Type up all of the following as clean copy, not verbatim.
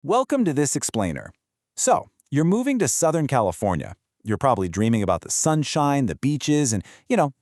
Welcome to this explainer. So, you're moving to Southern California. You're probably dreaming about the sunshine, the beaches, and,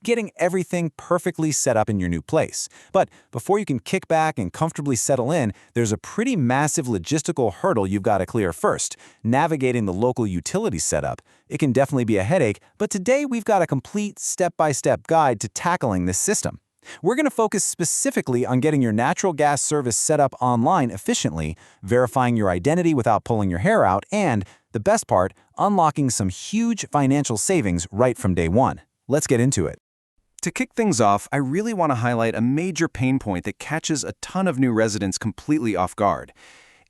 getting everything perfectly set up in your new place. But before you can kick back and comfortably settle in, there's a pretty massive logistical hurdle you've got to clear first, navigating the local utility setup. It can definitely be a headache, but today we've got a complete step-by-step guide to tackling this system. We're going to focus specifically on getting your natural gas service set up online efficiently, verifying your identity without pulling your hair out, and, the best part, unlocking some huge financial savings right from day one. Let's get into it. To kick things off, I really want to highlight a major pain point that catches a ton of new residents completely off guard.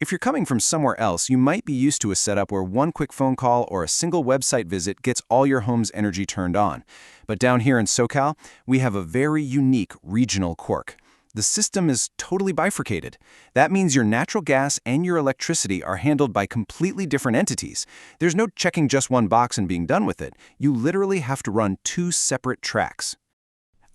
If you're coming from somewhere else, you might be used to a setup where one quick phone call or a single website visit gets all your home's energy turned on. But down here in SoCal, we have a very unique regional quirk. The system is totally bifurcated. That means your natural gas and your electricity are handled by completely different entities. There's no checking just one box and being done with it. You literally have to run two separate tracks.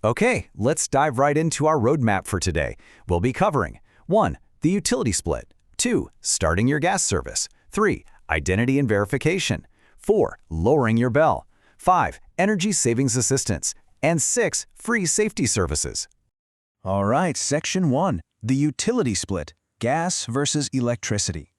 Okay, let's dive right into our roadmap for today. We'll be covering 1. The utility split. 2. Starting your gas service. 3. Identity and verification. 4. Lowering your bill. 5. Energy savings assistance. And 6. Free safety services. All right, Section 1. The utility split. Gas versus electricity.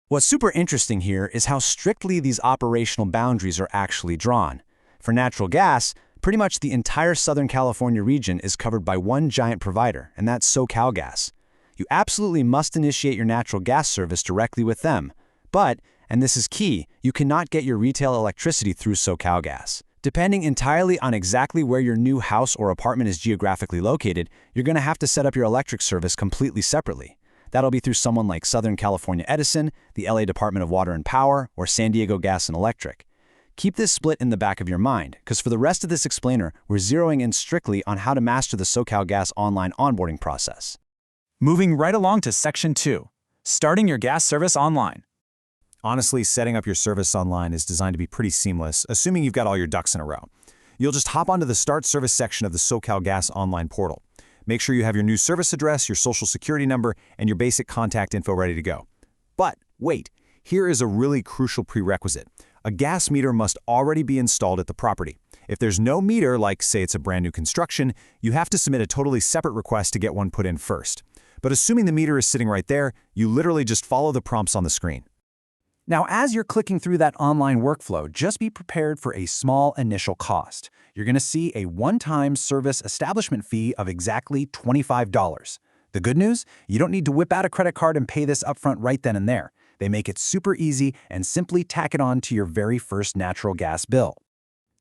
What's super interesting here is how strictly these operational boundaries are actually drawn. For natural gas, pretty much the entire Southern California region is covered by one giant provider, and that's SoCalGas. You absolutely must initiate your natural gas service directly with them. But, and this is key, you cannot get your retail electricity through SoCalGas. Depending entirely on exactly where your new house or apartment is geographically located, you're going to have to set up your electric service completely separately. That'll be through someone like Southern California Edison, the LA Department of Water and Power, or San Diego Gas and Electric. Keep this split in the back of your mind, because for the rest of this explainer, we're zeroing in strictly on how to master the SoCalGas online onboarding process. Moving right along to Section 2. Starting your gas service online. Honestly, setting up your service online is designed to be pretty seamless, assuming you've got all your ducks in a row. You'll just hop onto the Start Service section of the SoCalGas online portal. Make sure you have your new service address, your social security number, and your basic contact info ready to go. But wait, here is a really crucial prerequisite. A gas meter must already be installed at the property. If there's no meter, like say it's a brand new construction, you have to submit a totally separate request to get one put in first. But assuming the meter is sitting right there, you literally just follow the prompts on the screen. Now, as you're clicking through that online workflow, just be prepared for a small initial cost. You're going to see a one-time service establishment fee of exactly $25. The good news? You don't need to whip out a credit card and pay this upfront right then and there. They make it super easy and simply tack it on to your very first natural gas bill.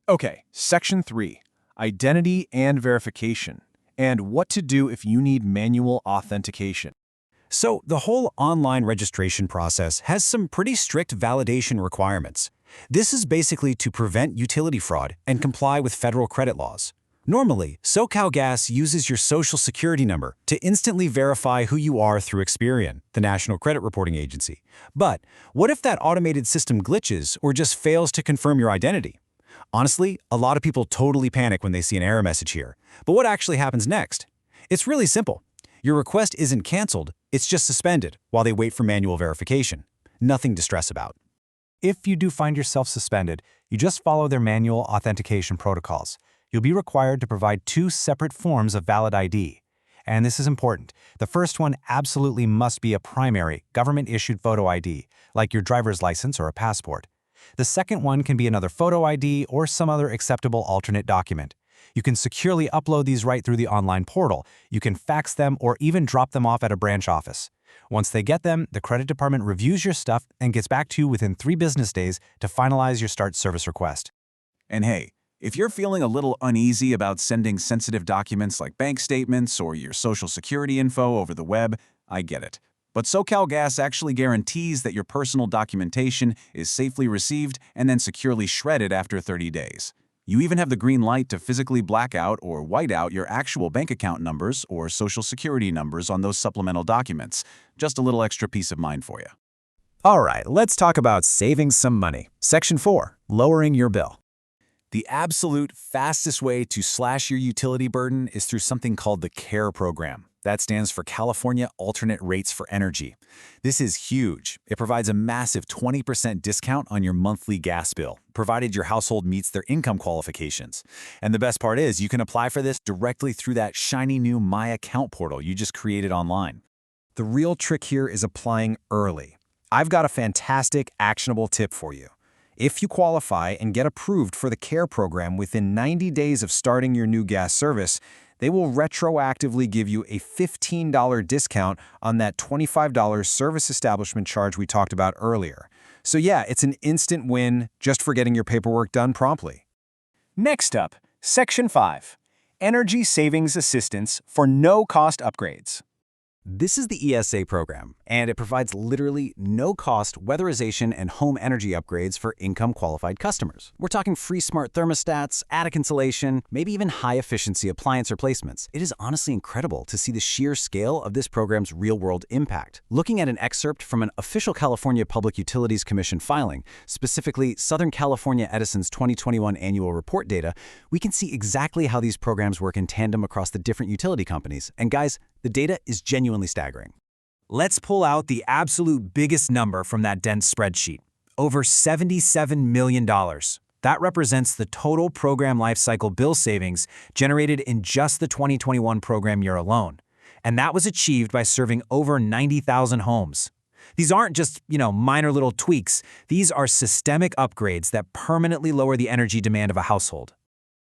Okay, Section 3. Identity and verification. And what to do if you need manual authentication. So, the whole online registration process has some pretty strict validation requirements. This is basically to prevent utility fraud and comply with federal credit laws. Normally, SoCalGas uses your social security number to instantly verify who you are through Experian, the national credit reporting agency. But what if that automated system glitches or just fails to confirm your identity? Honestly, a lot of people totally panic when they see an error message here. But what actually happens next? It's really simple. Your request isn't canceled, it's just suspended while they wait for manual verification. Nothing to stress about. If you do find yourself suspended, you just follow their manual authentication protocols. You'll be required to provide 2 separate forms of valid ID. And this is important. The first one absolutely must be a primary, government-issued photo ID, like your driver's license or a passport. The second one can be another photo ID or some other acceptable alternate document. You can securely upload these right through the online portal. You can fax them or even drop them off at a branch office. Once they get them, the credit department reviews your stuff and gets back to you within 3 business days to finalize your start service request. And hey, if you're feeling a little uneasy about sending sensitive documents like bank statements or your social security info over the web, I get it. But SoCalGas actually guarantees that your personal documentation is safely received and then securely shredded after 30 days. You even have the green light to physically black out or white out your actual bank account numbers or social security numbers on those supplemental documents. Just a little extra peace of mind for you. All right, let's talk about saving some money. Section 4. Lowering your bill. The absolute fastest way to slash your utility burden is through something called the CARE program. That stands for California Alternate Rates for Energy. This is huge. It provides a massive 20% discount on your monthly gas bill, provided your household meets their income qualifications. And the best part is you can apply for this directly through that shiny new My Account portal you just created online. The real trick here is applying early. I've got a fantastic, actionable tip for you. If you qualify and get approved for the CARE program within 90 days of starting your new gas service, they will retroactively give you a $15 discount on that $25 service establishment charge we talked about earlier. So yeah, it's an instant win just for getting your paperwork done promptly. Next up, Section 5, Energy Savings Assistance for No-Cost Upgrades. This is the ESA program, and it provides literally no-cost weatherization and home energy upgrades for income-qualified customers. We're talking free smart thermostats, attic insulation, maybe even high-efficiency appliance replacements. It is honestly incredible to see the sheer scale of this program's real-world impact. Looking at an excerpt from an official California Public Utilities Commission filing, specifically Southern California Edison's 2021 annual report data, we can see exactly how these programs work in tandem across the different utility companies. And guys, the data is genuinely staggering. Let's pull out the absolute biggest number from that dense spreadsheet. Over $77 million. That represents the total program lifecycle bill savings generated in just the 2021 program year alone. And that was achieved by serving over 90,000 homes. These aren't just, minor little tweaks. These are systemic upgrades that permanently lower the energy demand of a household.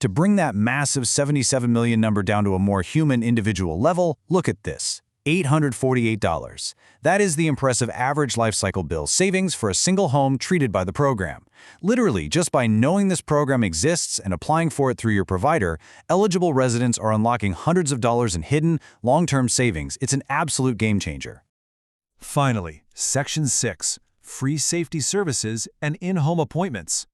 To bring that massive 77 million number down to a more human individual level, look at this. $848. That is the impressive average lifecycle bill savings for a single home treated by the program. Literally, just by knowing this program exists and applying for it through your provider, eligible residents are unlocking hundreds of dollars in hidden, long-term savings. It's an absolute game changer. Finally, Section 6, Free Safety Services and In-Home Appointments.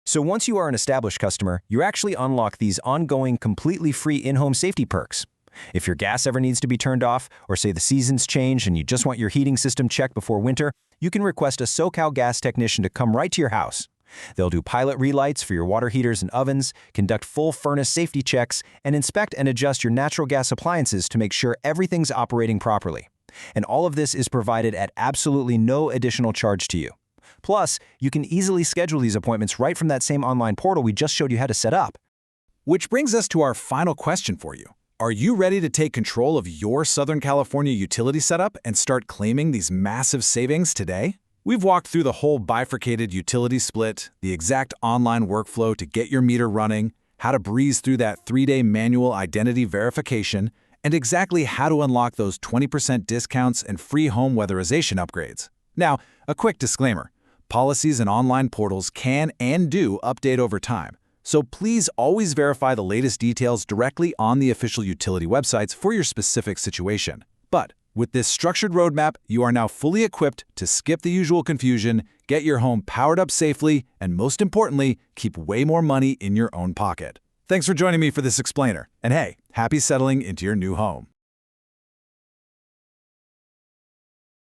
So once you are an established customer, you actually unlock these ongoing, completely free in-home safety perks. If your gas ever needs to be turned off, or say the seasons change and you just want your heating system checked before winter, you can request a SoCalGas technician to come right to your house. They'll do pilot relights for your water heaters and ovens, conduct full furnace safety checks, and inspect and adjust your natural gas appliances to make sure everything's operating properly. And all of this is provided at absolutely no additional charge to you. Plus, you can easily schedule these appointments right from that same online portal we just showed you how to set up. Which brings us to our final question for you. Are you ready to take control of your Southern California utility setup and start claiming these massive savings today? We've walked through the whole bifurcated utility split, the exact online workflow to get your meter running, how to breeze through that 3-day manual identity verification, and exactly how to unlock those 20% discounts and free home weatherization upgrades. Now, a quick disclaimer. Policies and online portals can and do update over time, so please always verify the latest details directly on the official utility websites for your specific situation. But with this structured roadmap, you are now fully equipped to skip the usual confusion, get your home powered up safely, and most importantly, keep way more money in your own pocket. Thanks for joining me for this explainer, and hey, happy settling into your new home.